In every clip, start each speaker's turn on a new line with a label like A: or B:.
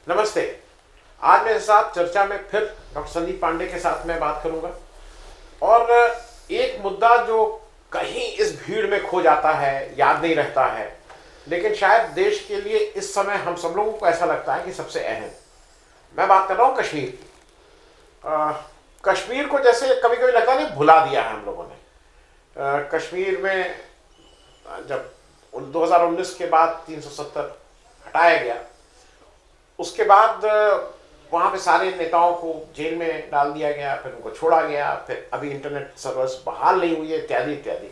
A: नमस्ते। आज मेरे साथ चर्चा में फिर डॉक्टर संदीप पांडे के साथ मैं बात करूंगा और एक मुद्दा जो कहीं इस भीड़ में खो जाता है, याद नहीं रहता है, लेकिन शायद देश के लिए इस समय हम सब लोगों को ऐसा लगता है कि सबसे अहम। मैं बात कर रहा हूँ कश्मीर की। कश्मीर को जैसे कभी कभी लगता नहीं भुला दिया है हम लोगों ने। कश्मीर में जब 2019 के बाद 370 हटाया गया, उसके बाद वहाँ पे सारे नेताओं को जेल में डाल दिया गया, फिर उनको छोड़ा गया, फिर अभी इंटरनेट सर्विस बहाल नहीं हुई है, इत्यादि इत्यादि।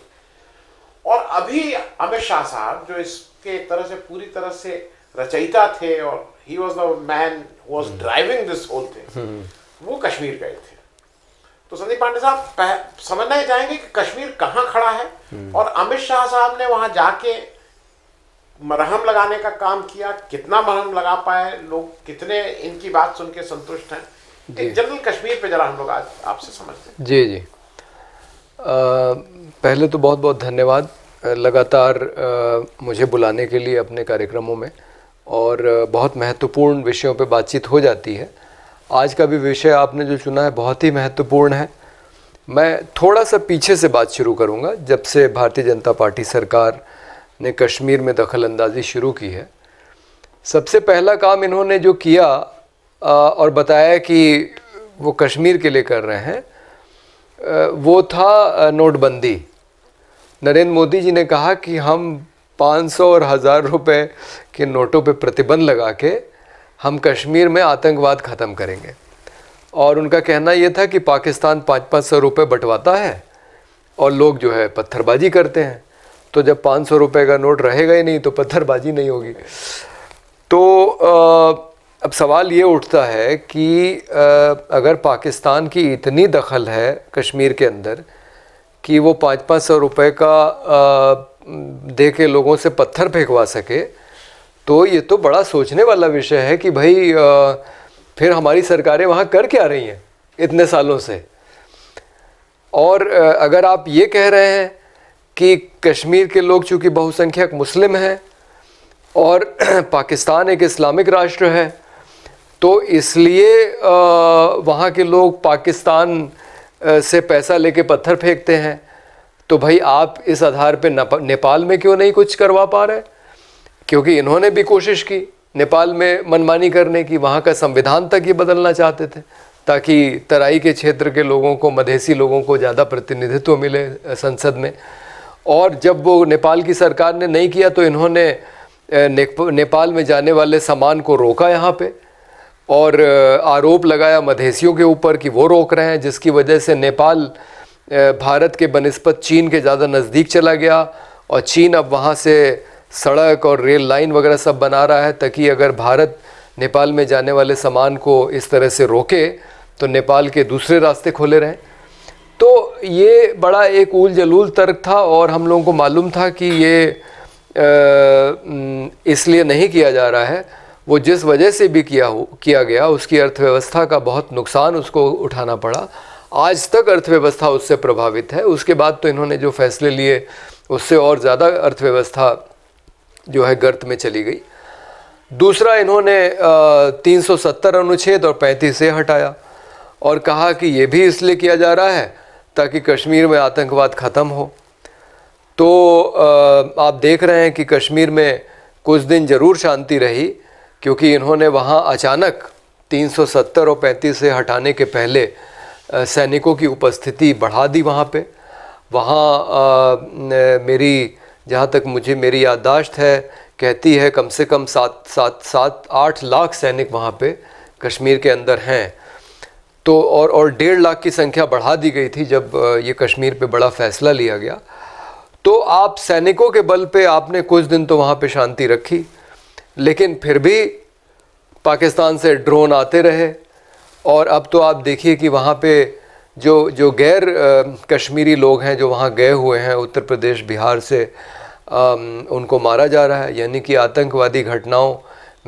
A: और अभी अमित शाह साहब जो इसके तरह से पूरी तरह से रचयिता थे और he was the man who was driving this whole thing, वो कश्मीर गए थे। तो संदीप पांडे साहब समझना ही चाहेंगे कि कश्मीर कहाँ खड़ा है और अमित शाह साहब ने वहाँ जाके मरहम लगाने का काम किया, कितना मरहम लगा पाए, लोग कितने इनकी बात सुन के संतुष्ट हैं। एक जनरल कश्मीर पे जरा हम लोग आज आपसे समझते हैं।
B: जी जी, पहले तो बहुत बहुत धन्यवाद लगातार मुझे बुलाने के लिए अपने कार्यक्रमों में, और बहुत महत्वपूर्ण विषयों पे बातचीत हो जाती है। आज का भी विषय आपने जो चुना है बहुत ही महत्वपूर्ण है। मैं थोड़ा सा पीछे से बात शुरू करूंगा। जब से भारतीय जनता पार्टी सरकार ने कश्मीर में दखल अंदाजी शुरू की है, सबसे पहला काम इन्होंने जो किया और बताया कि वो कश्मीर के लिए कर रहे हैं, वो था नोटबंदी। नरेंद्र मोदी जी ने कहा कि हम 500 और 1000 रुपए के नोटों पे प्रतिबंध लगा के हम कश्मीर में आतंकवाद ख़त्म करेंगे। और उनका कहना ये था कि पाकिस्तान 500-500 रुपये बंटवाता है और लोग जो है पत्थरबाजी करते हैं, तो जब 500 रुपये का नोट रहेगा ही नहीं तो पत्थरबाजी नहीं होगी। तो अब सवाल ये उठता है कि अगर पाकिस्तान की इतनी दखल है कश्मीर के अंदर कि वो 500-500 रुपये का दे के लोगों से पत्थर फेंकवा सके, तो ये तो बड़ा सोचने वाला विषय है कि भाई फिर हमारी सरकारें वहाँ कर क्या रही हैं इतने सालों से। और अगर आप ये कह रहे हैं कि कश्मीर के लोग चूँकि बहुसंख्यक मुस्लिम हैं और पाकिस्तान एक इस्लामिक राष्ट्र है, तो इसलिए वहाँ के लोग पाकिस्तान से पैसा लेके पत्थर फेंकते हैं, तो भाई आप इस आधार पे नेपाल में क्यों नहीं कुछ करवा पा रहे? क्योंकि इन्होंने भी कोशिश की नेपाल में मनमानी करने की, वहाँ का संविधान तक ये बदलना चाहते थे ताकि तराई के क्षेत्र के लोगों को, मधेसी लोगों को ज़्यादा प्रतिनिधित्व मिले संसद में। और जब वो नेपाल की सरकार ने नहीं किया तो इन्होंने नेपाल में जाने वाले सामान को रोका यहाँ पे, और आरोप लगाया मधेसियों के ऊपर कि वो रोक रहे हैं, जिसकी वजह से नेपाल भारत के बनिस्बत चीन के ज़्यादा नज़दीक चला गया। और चीन अब वहाँ से सड़क और रेल लाइन वगैरह सब बना रहा है ताकि अगर भारत नेपाल में जाने वाले सामान को इस तरह से रोके तो नेपाल के दूसरे रास्ते खोले रहें। तो ये बड़ा एक ऊल जलूल तर्क था और हम लोगों को मालूम था कि ये इसलिए नहीं किया जा रहा है। वो जिस वजह से भी किया गया उसकी अर्थव्यवस्था का बहुत नुकसान उसको उठाना पड़ा। आज तक अर्थव्यवस्था उससे प्रभावित है। उसके बाद तो इन्होंने जो फैसले लिए उससे और ज़्यादा अर्थव्यवस्था जो है गर्त में चली गई। दूसरा, इन्होंने 370 अनुच्छेद और 35 से हटाया और कहा कि ये भी इसलिए किया जा रहा है ताकि कश्मीर में आतंकवाद ख़त्म हो। तो आप देख रहे हैं कि कश्मीर में कुछ दिन ज़रूर शांति रही, क्योंकि इन्होंने वहाँ अचानक 370 और 35 से हटाने के पहले सैनिकों की उपस्थिति बढ़ा दी वहाँ पे। वहाँ मेरी जहाँ तक मुझे मेरी याददाश्त है कहती है कम से कम 7-8 लाख सैनिक वहाँ पे कश्मीर के अंदर हैं। तो और 1.5 लाख की संख्या बढ़ा दी गई थी जब ये कश्मीर पे बड़ा फ़ैसला लिया गया। तो आप सैनिकों के बल पे आपने कुछ दिन तो वहाँ पे शांति रखी, लेकिन फिर भी पाकिस्तान से ड्रोन आते रहे। और अब तो आप देखिए कि वहाँ पे जो गैर कश्मीरी लोग हैं जो वहाँ गए हुए हैं उत्तर प्रदेश बिहार से, उनको मारा जा रहा है। यानी कि आतंकवादी घटनाओं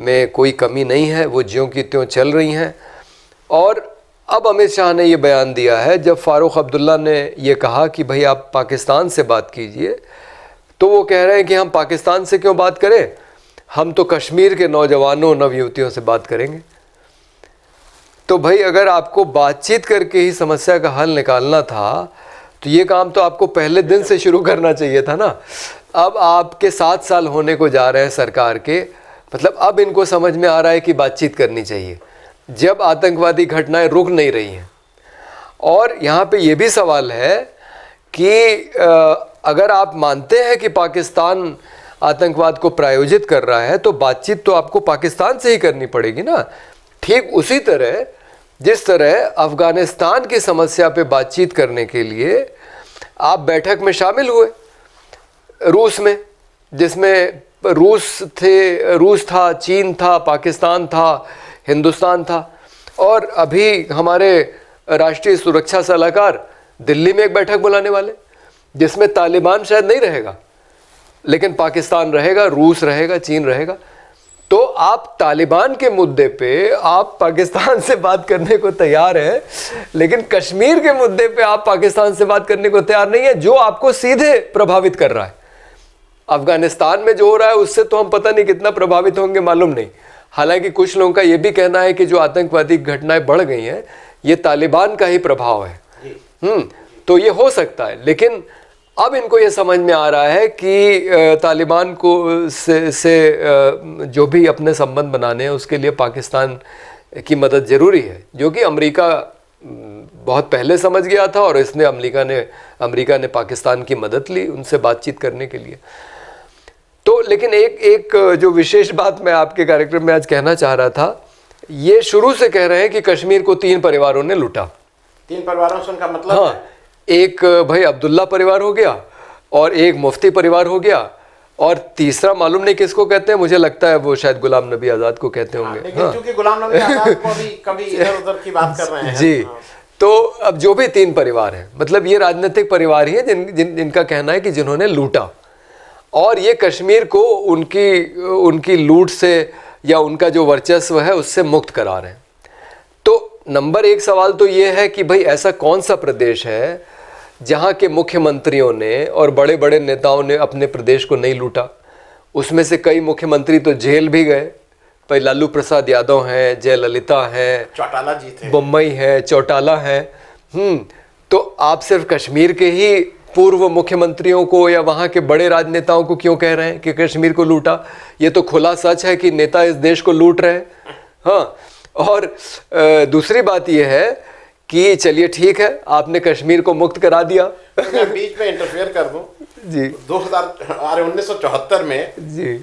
B: में कोई कमी नहीं है, वो ज्यों की त्यों चल रही हैं। और अब अमित शाह ने ये बयान दिया है, जब फ़ारूक अब्दुल्ला ने ये कहा कि भाई आप पाकिस्तान से बात कीजिए, तो वो कह रहे हैं कि हम पाकिस्तान से क्यों बात करें, हम तो कश्मीर के नौजवानों नवयुवतियों से बात करेंगे। तो भाई अगर आपको बातचीत करके ही समस्या का हल निकालना था तो ये काम तो आपको पहले दिन से शुरू करना चाहिए था ना। अब आपके 7 साल होने को जा रहे हैं सरकार के, मतलब अब इनको समझ में आ रहा है कि बातचीत करनी चाहिए जब आतंकवादी घटनाएं रुक नहीं रही हैं। और यहाँ पे ये भी सवाल है कि अगर आप मानते हैं कि पाकिस्तान आतंकवाद को प्रायोजित कर रहा है तो बातचीत तो आपको पाकिस्तान से ही करनी पड़ेगी ना। ठीक उसी तरह जिस तरह अफ़गानिस्तान की समस्या पे बातचीत करने के लिए आप बैठक में शामिल हुए रूस में, जिसमें रूस था, चीन था, पाकिस्तान था, हिंदुस्तान था, और अभी हमारे राष्ट्रीय सुरक्षा सलाहकार दिल्ली में एक बैठक बुलाने वाले जिसमें तालिबान शायद नहीं रहेगा लेकिन पाकिस्तान रहेगा, रूस रहेगा, चीन रहेगा। तो आप तालिबान के मुद्दे पे आप पाकिस्तान से बात करने को तैयार हैं, लेकिन कश्मीर के मुद्दे पे आप पाकिस्तान से बात करने को तैयार नहीं है, जो आपको सीधे प्रभावित कर रहा है। अफगानिस्तान में जो हो रहा है उससे तो हम पता नहीं कितना प्रभावित होंगे, मालूम नहीं। हालांकि कुछ लोगों का ये भी कहना है कि जो आतंकवादी घटनाएं बढ़ गई हैं ये तालिबान का ही प्रभाव है। तो ये हो सकता है, लेकिन अब इनको ये समझ में आ रहा है कि तालिबान को से जो भी अपने संबंध बनाने हैं उसके लिए पाकिस्तान की मदद ज़रूरी है, जो कि अमेरिका बहुत पहले समझ गया था और इसने अमेरिका ने पाकिस्तान की मदद ली उनसे बातचीत करने के लिए। तो लेकिन एक जो विशेष बात मैं आपके कार्यक्रम में आज कहना चाह रहा था, ये शुरू से कह रहे हैं कि कश्मीर को 3 परिवारों ने लूटा।
A: 3 परिवारों से उनका मतलब?
B: हाँ, एक भाई अब्दुल्ला परिवार हो गया और एक मुफ्ती परिवार हो गया और तीसरा मालूम नहीं किसको कहते हैं, मुझे लगता है वो शायद गुलाम नबी आज़ाद को कहते होंगे।
A: लेकिन क्योंकि गुलाम नबी आज़ाद को भी कभी इधर उधर की बात कर रहे हैं
B: जी। तो अब जो भी 3 परिवार हैं, मतलब ये राजनीतिक परिवार ही हैं जिनका कहना है कि जिन्होंने लूटा और ये कश्मीर को उनकी लूट से या उनका जो वर्चस्व है उससे मुक्त करा रहे हैं। तो नंबर 1 सवाल तो ये है कि भाई ऐसा कौन सा प्रदेश है जहाँ के मुख्यमंत्रियों ने और बड़े बड़े नेताओं ने अपने प्रदेश को नहीं लूटा। उसमें से कई मुख्यमंत्री तो जेल भी गए, भाई लालू प्रसाद यादव हैं, जयललिता हैं,
A: चौटाला जी थे,
B: बम्बई है, चौटाला है। तो आप सिर्फ कश्मीर के ही पूर्व मुख्यमंत्रियों को या वहाँ के बड़े राजनेताओं को क्यों कह रहे हैं कि कश्मीर को लूटा? ये तो खुला सच है कि नेता इस देश को लूट रहे हैं। हाँ, और दूसरी बात यह है कि चलिए ठीक है, आपने कश्मीर को मुक्त करा दिया।
A: तो मैं बीच में इंटरफेयर कर दूं
B: जी।
A: 1974 में
B: जी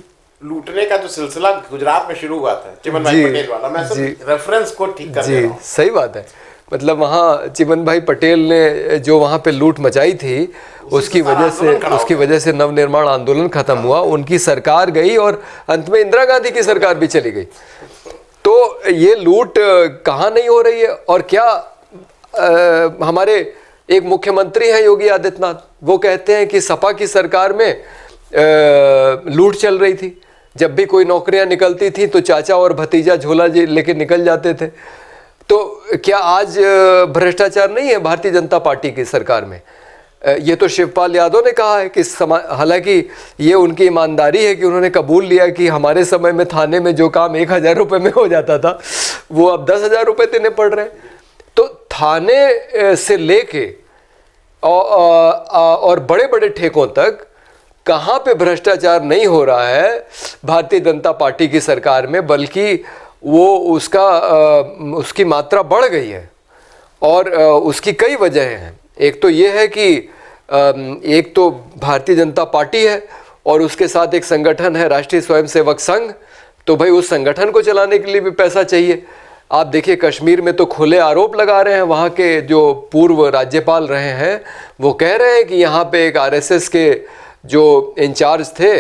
A: लूटने का जो सिलसिला गुजरात में शुरू हुआ था, चिमन भाई पटेल वाला, मैं सिर्फ रेफरेंस को ठीक कर दे रहा हूं।
B: सही बात है, मतलब वहाँ चिमन भाई पटेल ने जो वहाँ पे लूट मचाई थी उसकी वजह से नवनिर्माण आंदोलन खत्म हुआ, उनकी सरकार गई और अंत में इंदिरा गांधी की सरकार भी चली गई। तो ये लूट कहाँ नहीं हो रही है? और क्या हमारे एक मुख्यमंत्री हैं योगी आदित्यनाथ, वो कहते हैं कि सपा की सरकार में लूट चल रही थी, जब भी कोई नौकरियां निकलती थी तो चाचा और भतीजा झोला लेके निकल जाते थे। तो क्या आज भ्रष्टाचार नहीं है भारतीय जनता पार्टी की सरकार में? ये तो शिवपाल यादव ने कहा है कि हालांकि ये उनकी ईमानदारी है कि उन्होंने कबूल लिया कि हमारे समय में थाने में जो काम 1000 रुपये में हो जाता था वो अब 10,000 रुपये देने पड़ रहे हैं। तो थाने से लेके और बड़े बड़े ठेकों तक कहाँ पे भ्रष्टाचार नहीं हो रहा है भारतीय जनता पार्टी की सरकार में, बल्कि वो उसकी मात्रा बढ़ गई है। और उसकी कई वजह हैं। एक तो ये है कि एक तो भारतीय जनता पार्टी है और उसके साथ एक संगठन है राष्ट्रीय स्वयंसेवक संघ, तो भाई उस संगठन को चलाने के लिए भी पैसा चाहिए। आप देखिए कश्मीर में तो खुले आरोप लगा रहे हैं, वहाँ के जो पूर्व राज्यपाल रहे हैं वो कह रहे हैं कि यहाँ पे एक आरएसएस के जो इंचार्ज थे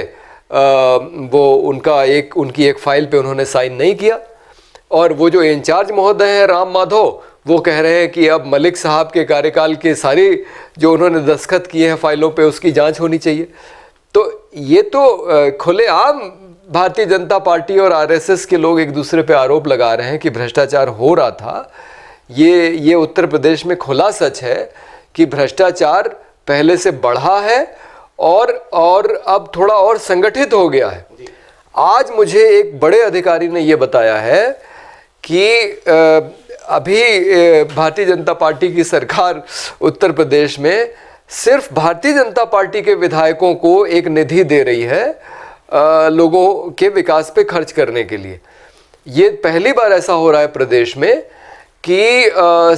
B: वो उनकी एक फाइल पे उन्होंने साइन नहीं किया, और वो जो इंचार्ज महोदय हैं राम माधव, वो कह रहे हैं कि अब मलिक साहब के कार्यकाल के सारी जो उन्होंने दस्तखत किए हैं फाइलों पे उसकी जांच होनी चाहिए। तो ये तो खुलेआम भारतीय जनता पार्टी और आरएसएस के लोग एक दूसरे पे आरोप लगा रहे हैं कि भ्रष्टाचार हो रहा था। ये उत्तर प्रदेश में खुला सच है कि भ्रष्टाचार पहले से बढ़ा है और अब थोड़ा और संगठित हो गया है। आज मुझे एक बड़े अधिकारी ने ये बताया है कि अभी भारतीय जनता पार्टी की सरकार उत्तर प्रदेश में सिर्फ भारतीय जनता पार्टी के विधायकों को एक निधि दे रही है लोगों के विकास पे खर्च करने के लिए। ये पहली बार ऐसा हो रहा है प्रदेश में कि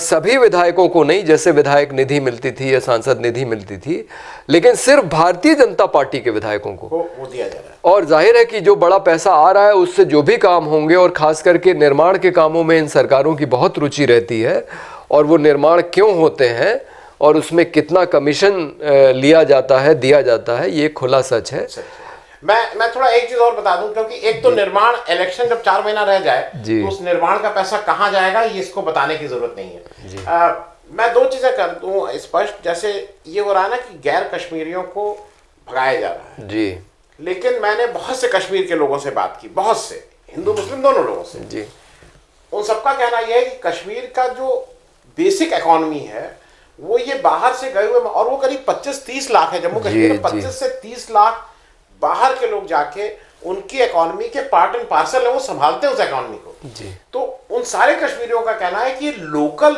B: सभी विधायकों को नहीं, जैसे विधायक निधि मिलती थी या सांसद निधि मिलती थी, लेकिन सिर्फ भारतीय जनता पार्टी के विधायकों को
A: वो दिया जा रहा है।
B: और जाहिर है कि जो बड़ा पैसा आ रहा है उससे जो भी काम होंगे, और खास करके निर्माण के कामों में इन सरकारों की बहुत रुचि रहती है, और वो निर्माण क्यों होते हैं और उसमें कितना कमीशन लिया जाता है, दिया जाता है, ये खुला सच है।
A: मैं थोड़ा एक चीज और बता दूं, क्योंकि एक तो निर्माण, इलेक्शन जब 4 महीना रह जाए तो उस निर्माण का पैसा कहां जाएगा ये इसको बताने की जरूरत नहीं है। मैं 2 चीजें कर दूं स्पष्ट। जैसे ये हो रहा है ना कि गैर कश्मीरियों को भगाया जा रहा है
B: जी,
A: लेकिन मैंने बहुत से कश्मीर के लोगों से बात की, बहुत से हिंदू मुस्लिम दोनों लोगों से
B: जी।
A: उन सबका कहना यह है कि कश्मीर का जो बेसिक इकोनॉमी है वो ये बाहर से गए हुए, और वो करीब 25-30 लाख है जम्मू कश्मीर में, 25 से 30 लाख बाहर के लोग जाके उनकी इकोनॉमी के पार्ट एंड पार्सल है, वो संभालते हैं उस इकोनॉमी को
B: जी।
A: तो उन सारे कश्मीरियों का कहना है कि लोकल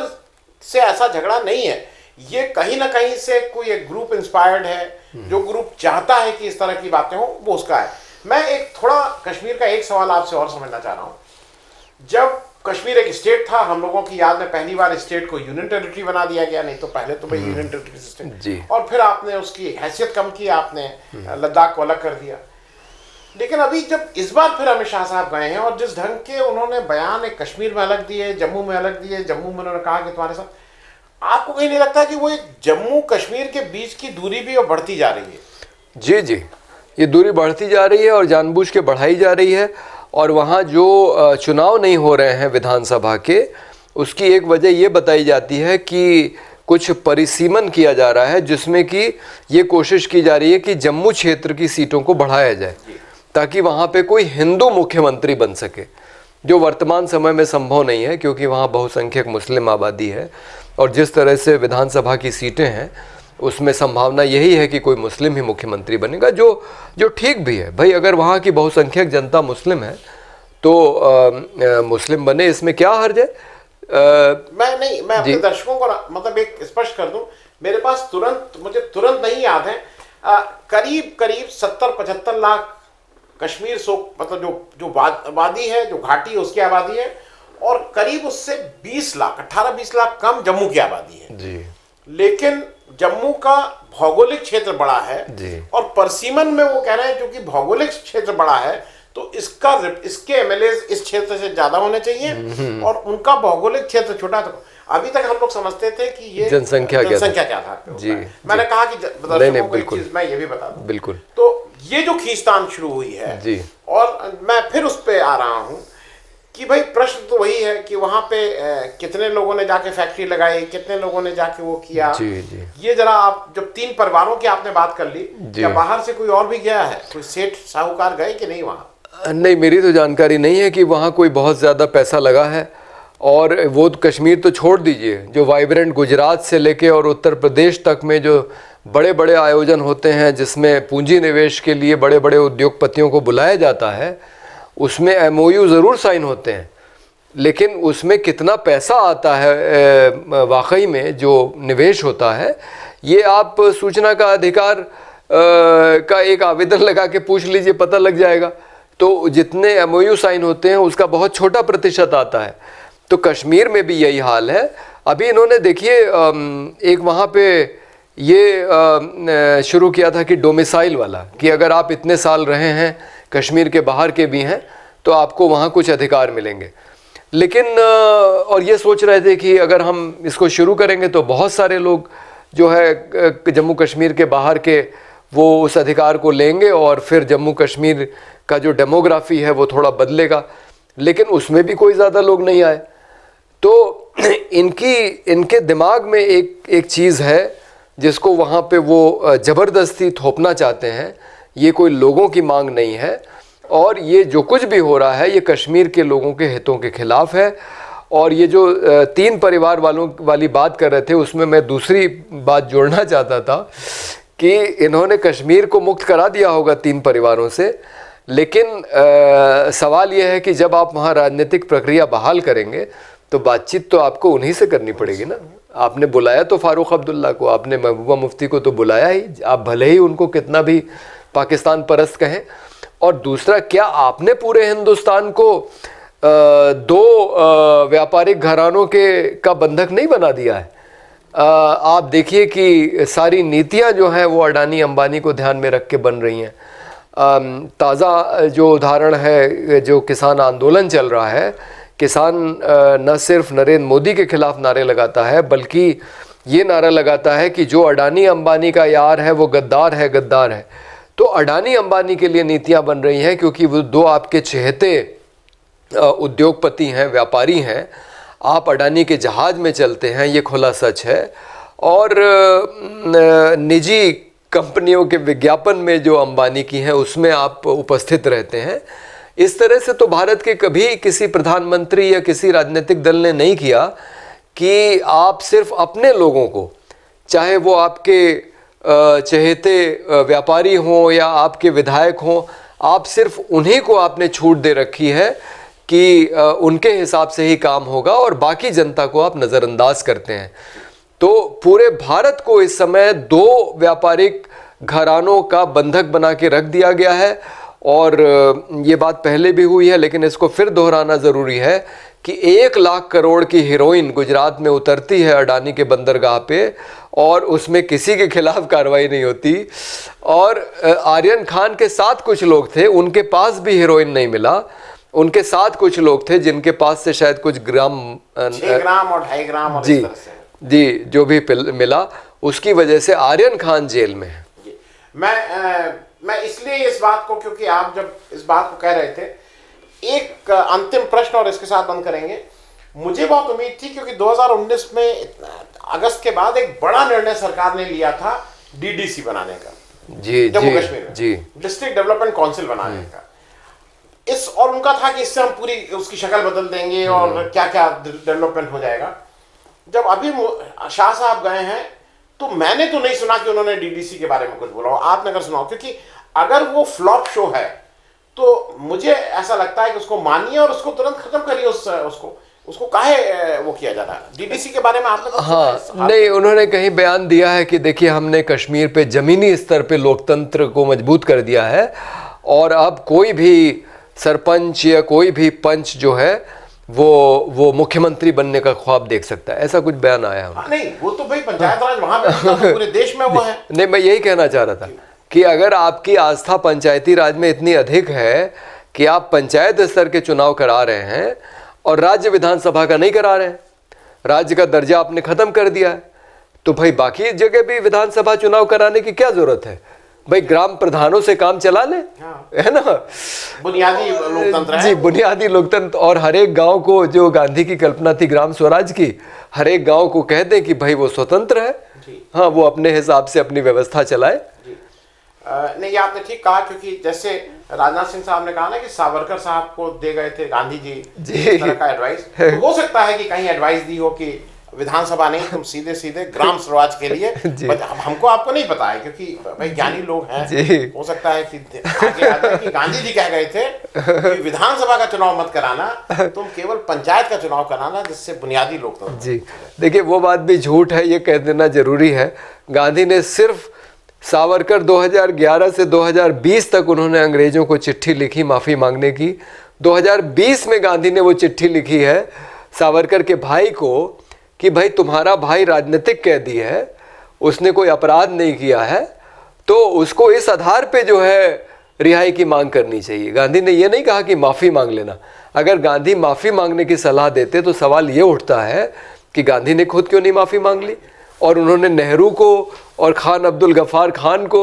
A: से ऐसा झगड़ा नहीं है, ये कहीं ना कहीं से कोई एक ग्रुप इंस्पायर्ड है, जो ग्रुप चाहता है कि इस तरह की बातें हो, वो उसका है। मैं एक थोड़ा कश्मीर का एक सवाल आपसे और समझना चाह रहा हूं। जब कश्मीर एक स्टेट था, हम लोगों की याद में पहली बार स्टेट को यूनियन टेरिटरी बना दिया गया, नहीं तो पहले तो भाई यूनियन टेरिटरी सिस्टम, और फिर आपने उसकी हैसियत कम की, आपने लद्दाख को अलग कर दिया। लेकिन अभी जब इस बार फिर अमित शाह साहब गए हैं, और जिस ढंग के उन्होंने बयान एक कश्मीर में अलग दिए, जम्मू में अलग दिए, जम्मू में उन्होंने कहा कि तुम्हारे साथ, आपको कहीं नहीं लगता कि वो एक जम्मू कश्मीर के बीच की दूरी भी बढ़ती जा रही है?
B: जी जी, ये दूरी बढ़ती जा रही है और जानबूझ के बढ़ाई जा रही है। और वहाँ जो चुनाव नहीं हो रहे हैं विधानसभा के, उसकी एक वजह ये बताई जाती है कि कुछ परिसीमन किया जा रहा है, जिसमें कि ये कोशिश की जा रही है कि जम्मू क्षेत्र की सीटों को बढ़ाया जाए ताकि वहाँ पे कोई हिंदू मुख्यमंत्री बन सके, जो वर्तमान समय में संभव नहीं है क्योंकि वहाँ बहुसंख्यक मुस्लिम आबादी है। और जिस तरह से विधानसभा की सीटें हैं उसमें संभावना यही है कि कोई मुस्लिम ही मुख्यमंत्री बनेगा, जो ठीक भी है। भाई अगर वहाँ की बहुसंख्यक जनता मुस्लिम है तो मुस्लिम बने, इसमें क्या हर्ज है?
A: मैं अपने दर्शकों को मतलब एक स्पष्ट कर दूं, मेरे पास मुझे तुरंत नहीं याद है, करीब 70-75 लाख कश्मीर मतलब जो आबादी है, जो घाटी है उसकी आबादी है, और करीब उससे 18-20 लाख कम जम्मू की आबादी है
B: जी।
A: लेकिन जम्मू का भौगोलिक क्षेत्र बड़ा है
B: जी।
A: और परसीमन में वो कह रहे हैं क्योंकि भौगोलिक क्षेत्र बड़ा है तो इसके एमएलए इस क्षेत्र से ज्यादा होने चाहिए, और उनका भौगोलिक क्षेत्र छोटा था। अभी तक हम लोग समझते थे कि ये
B: जनसंख्या
A: क्या था
B: जी।
A: मैंने कहा कि
B: नहीं, बिल्कुल,
A: मैं ये भी बता दूं,
B: बिल्कुल।
A: तो ये जो खींचतान शुरू हुई है
B: जी,
A: और मैं फिर उस पे आ रहा हूं कि भाई प्रश्न तो वही है कि वहां पे कितने लोगों ने जाके फैक्ट्री लगाई, कितने लोगों ने जाके वो किया।
B: जी जी।
A: ये जरा आप जब 3 परिवारों की आपने बात कर ली, क्या बाहर से कोई और भी गया है, कोई सेठ साहूकार गए कि नहीं वहां?
B: नहीं, मेरी तो जानकारी नहीं है कि वहाँ कोई बहुत ज़्यादा पैसा लगा है। और वो तो कश्मीर तो छोड़ दीजिए, जो वाइब्रेंट गुजरात से लेके और उत्तर प्रदेश तक में जो बड़े बड़े आयोजन होते हैं जिसमें पूंजी निवेश के लिए बड़े बड़े उद्योगपतियों को बुलाया जाता है, उसमें एमओयू ज़रूर साइन होते हैं, लेकिन उसमें कितना पैसा आता है वाकई में जो निवेश होता है, ये आप सूचना का अधिकार का एक आवेदन लगा के पूछ लीजिए, पता लग जाएगा। तो जितने एमओयू साइन होते हैं उसका बहुत छोटा प्रतिशत आता है। तो कश्मीर में भी यही हाल है। अभी इन्होंने देखिए एक वहाँ पे ये शुरू किया था कि डोमिसाइल वाला, कि अगर आप इतने साल रहे हैं, कश्मीर के बाहर के भी हैं, तो आपको वहाँ कुछ अधिकार मिलेंगे। लेकिन और ये सोच रहे थे कि अगर हम इसको शुरू करेंगे तो बहुत सारे लोग जो है जम्मू कश्मीर के बाहर के वो उस अधिकार को लेंगे और फिर जम्मू कश्मीर का जो डेमोग्राफी है वो थोड़ा बदलेगा। लेकिन उसमें भी कोई ज़्यादा लोग नहीं आए। तो इनके दिमाग में एक चीज़ है जिसको वहाँ पे वो ज़बरदस्ती थोपना चाहते हैं। ये कोई लोगों की मांग नहीं है, और ये जो कुछ भी हो रहा है ये कश्मीर के लोगों के हितों के खिलाफ है। और ये जो 3 परिवार वालों वाली बात कर रहे थे, उसमें मैं दूसरी बात जोड़ना चाहता था कि इन्होंने कश्मीर को मुक्त करा दिया होगा 3 परिवारों से, लेकिन सवाल यह है कि जब आप वहाँ राजनीतिक प्रक्रिया बहाल करेंगे तो बातचीत तो आपको उन्हीं से करनी पड़ेगी ना। आपने बुलाया तो फारूक अब्दुल्ला को, आपने महबूबा मुफ्ती को तो बुलाया ही, आप भले ही उनको कितना भी पाकिस्तान परस्त कहें। और दूसरा, क्या आपने पूरे हिंदुस्तान को दो व्यापारिक घरानों का बंधक नहीं बना दिया है? आप देखिए कि सारी नीतियां जो हैं वो अडानी अंबानी को ध्यान में रख के बन रही हैं। ताज़ा जो उदाहरण है, जो किसान आंदोलन चल रहा है, किसान न सिर्फ नरेंद्र मोदी के खिलाफ नारे लगाता है, बल्कि ये नारा लगाता है कि जो अडानी अंबानी का यार है वो गद्दार है, गद्दार है। तो अडानी अंबानी के लिए नीतियां बन रही हैं क्योंकि वो दो आपके चहेते उद्योगपति हैं, व्यापारी हैं। आप अडानी के जहाज़ में चलते हैं, ये खुला सच है। और निजी कंपनियों के विज्ञापन में जो अंबानी की हैं उसमें आप उपस्थित रहते हैं। इस तरह से तो भारत के कभी किसी प्रधानमंत्री या किसी राजनीतिक दल ने नहीं किया कि आप सिर्फ अपने लोगों को, चाहे वो आपके चहेते व्यापारी हों या आपके विधायक हों, आप सिर्फ उन्हीं को आपने छूट दे रखी है कि उनके हिसाब से ही काम होगा और बाकी जनता को आप नज़रअंदाज करते हैं। तो पूरे भारत को इस समय दो व्यापारिक घरानों का बंधक बना के रख दिया गया है। और ये बात पहले भी हुई है, लेकिन इसको फिर दोहराना ज़रूरी है कि 1 लाख करोड़ की हीरोइन गुजरात में उतरती है अडानी के बंदरगाह पे और उसमें किसी के खिलाफ कार्रवाई नहीं होती। और आर्यन खान के साथ कुछ लोग थे, उनके पास भी हीरोइन नहीं मिला। उनके साथ कुछ लोग थे जिनके पास से शायद कुछ ग्राम,
A: 6 ग्राम और 2.5 ग्राम और
B: जी
A: इस तरह से।
B: जी, जो भी मिला, उसकी वजह से आर्यन खान जेल में है।
A: मैं इसलिए इस बात को, क्योंकि आप जब इस बात को कह रहे थे, एक अंतिम प्रश्न और इसके साथ बंद करेंगे। मुझे बहुत उम्मीद थी क्योंकि 2019 में अगस्त के बाद एक बड़ा निर्णय सरकार ने लिया था डीडीसी बनाने का,
B: जी
A: जम्मू कश्मीर में,
B: जी,
A: डिस्ट्रिक्ट डेवलपमेंट काउंसिल बनाने का। और उनका था कि इससे हम पूरी उसकी शक्ल बदल देंगे और क्या क्या डेवलपमेंट हो जाएगा। जब अभी शाह साहब गए हैं तो मैंने तो नहीं सुना कि उन्होंने डीडीसी के बारे में कुछ बोला हो। आपने अगर सुना हो, क्योंकि अगर वो फ्लॉप शो है तो मुझे ऐसा लगता है कि उसको मानिए और उसको तुरंत खत्म करिए। उसको काहे वो किया जा रहा है? डीडीसी के बारे में आपने कुछ
B: हाँ, नहीं, उन्होंने कहीं बयान दिया है कि देखिए हमने कश्मीर पे जमीनी स्तर पे लोकतंत्र को मजबूत कर दिया है और अब कोई भी सरपंच या कोई भी पंच जो है वो मुख्यमंत्री बनने का ख्वाब देख सकता है। ऐसा कुछ बयान आया है।
A: नहीं, वो तो भाई पंचायत राज वहां पे पूरे देश में वो है।
B: नहीं, मैं यही कहना चाह रहा था कि अगर आपकी आस्था पंचायती राज में इतनी अधिक है कि आप पंचायत स्तर के चुनाव करा रहे हैं और राज्य विधानसभा का नहीं करा रहे हैं, राज्य का दर्जा आपने खत्म कर दिया है, तो भाई बाकी जगह भी विधानसभा चुनाव कराने की क्या जरूरत है? भाई ग्राम प्रधानों से काम चला ले, है ना?
A: बुनियादी लोकतंत्र है।
B: जी, बुनियादी लोकतंत्र। और हर एक गांव को, जो गांधी की कल्पना थी ग्राम स्वराज की, हर एक गांव को कह दें कि भाई वो स्वतंत्र है, हाँ, वो अपने हिसाब से अपनी व्यवस्था चलाए।
A: नहीं, आपने ठीक कहा, क्योंकि जैसे राजनाथ सिंह साहब ने कहा ना कि सावरकर साहब को दे गए थे गांधी जी इस तरह का एडवाइस, तो हो सकता है कि कहीं एडवाइस दी हो कि विधानसभा नहीं, तुम सीधे सीधे ग्राम स्वराज के लिए। हमको आपको नहीं पता है क्योंकि भाई ज्ञानी लोग हैं, हो सकता है कि आगे आ जाए कि गांधी जी कह गए थे कि विधानसभा का चुनाव मत कराना, तुम केवल पंचायत का चुनाव कराना, जिससे बुनियादी लोकतंत्र।
B: जी, देखिए वो बात भी झूठ है, ये कह देना जरूरी है। गांधी ने सिर्फ सावरकर 2011 से 2020 तक उन्होंने अंग्रेजों को चिट्ठी लिखी माफ़ी मांगने की। 2020 में गांधी ने वो चिट्ठी लिखी है सावरकर के भाई को कि भाई तुम्हारा भाई राजनीतिक कैदी है, उसने कोई अपराध नहीं किया है, तो उसको इस आधार पे जो है रिहाई की मांग करनी चाहिए। गांधी ने ये नहीं कहा कि माफ़ी मांग लेना। अगर गांधी माफ़ी मांगने की सलाह देते तो सवाल ये उठता है कि गांधी ने खुद क्यों नहीं माफ़ी मांग ली, और उन्होंने नेहरू को और खान अब्दुल गफ्फार खान को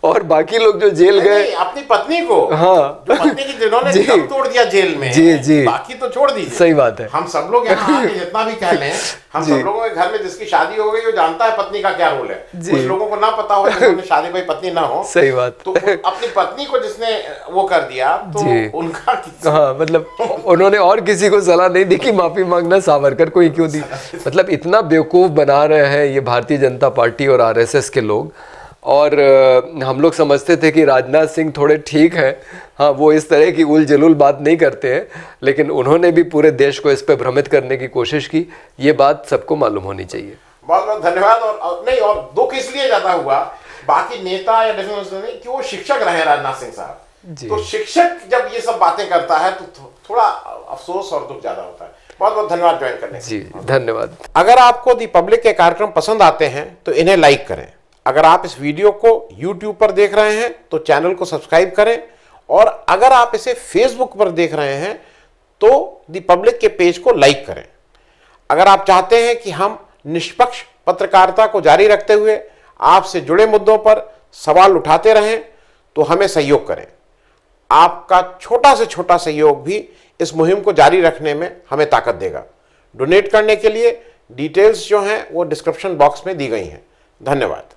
B: और बाकी लोग जो जेल गए,
A: अपनी पत्नी को,
B: हाँ,
A: जो पत्नी की जिन्होंने दम तोड़ दिया जेल में,
B: जी,
A: बाकी तो छोड़ दीजिए।
B: सही बात है।
A: हम सब लोग यहाँ आके जितना भी कह लें, हम सब लोगों के घर में जिसकी शादी हो गई वो जानता है पत्नी का क्या रोल है। कुछ लोगों को ना पता हो, जिन्होंने शादी भाई पत्नी ना हो,
B: सही बात,
A: तो अपनी पत्नी को जिसने वो कर दिया तो उनका,
B: हाँ, मतलब उन्होंने और किसी को सलाह नहीं दी कि माफी मांगना, सावरकर को ही क्यों दी? मतलब इतना बेवकूफ बना रहे हैं ये भारतीय जनता पार्टी और आरएसएस के लोग। और हम लोग समझते थे कि राजनाथ सिंह थोड़े ठीक हैं, हाँ वो इस तरह की उल जलूल बात नहीं करते हैं, लेकिन उन्होंने भी पूरे देश को इस पर भ्रमित करने की कोशिश की। ये बात सबको मालूम होनी चाहिए।
A: बहुत बहुत धन्यवाद। और नहीं, और दुख इसलिए ज्यादा हुआ, बाकी नेता या डिफेंस नहीं कि वो शिक्षक रहे राजनाथ सिंह साहब, तो शिक्षक जब ये सब बातें करता है तो थोड़ा अफसोस और दुख ज्यादा होता है। बहुत बहुत धन्यवाद ज्वाइन करने
B: जी धन्यवाद।
A: अगर आपको दी पब्लिक के कार्यक्रम पसंद आते हैं तो इन्हें लाइक करें। अगर आप इस वीडियो को YouTube पर देख रहे हैं तो चैनल को सब्सक्राइब करें, और अगर आप इसे Facebook पर देख रहे हैं तो दी पब्लिक के पेज को लाइक करें। अगर आप चाहते हैं कि हम निष्पक्ष पत्रकारिता को जारी रखते हुए आपसे जुड़े मुद्दों पर सवाल उठाते रहें तो हमें सहयोग करें। आपका छोटा से छोटा सहयोग भी इस मुहिम को जारी रखने में हमें ताकत देगा। डोनेट करने के लिए डिटेल्स जो हैं वो डिस्क्रिप्शन बॉक्स में दी गई हैं। धन्यवाद।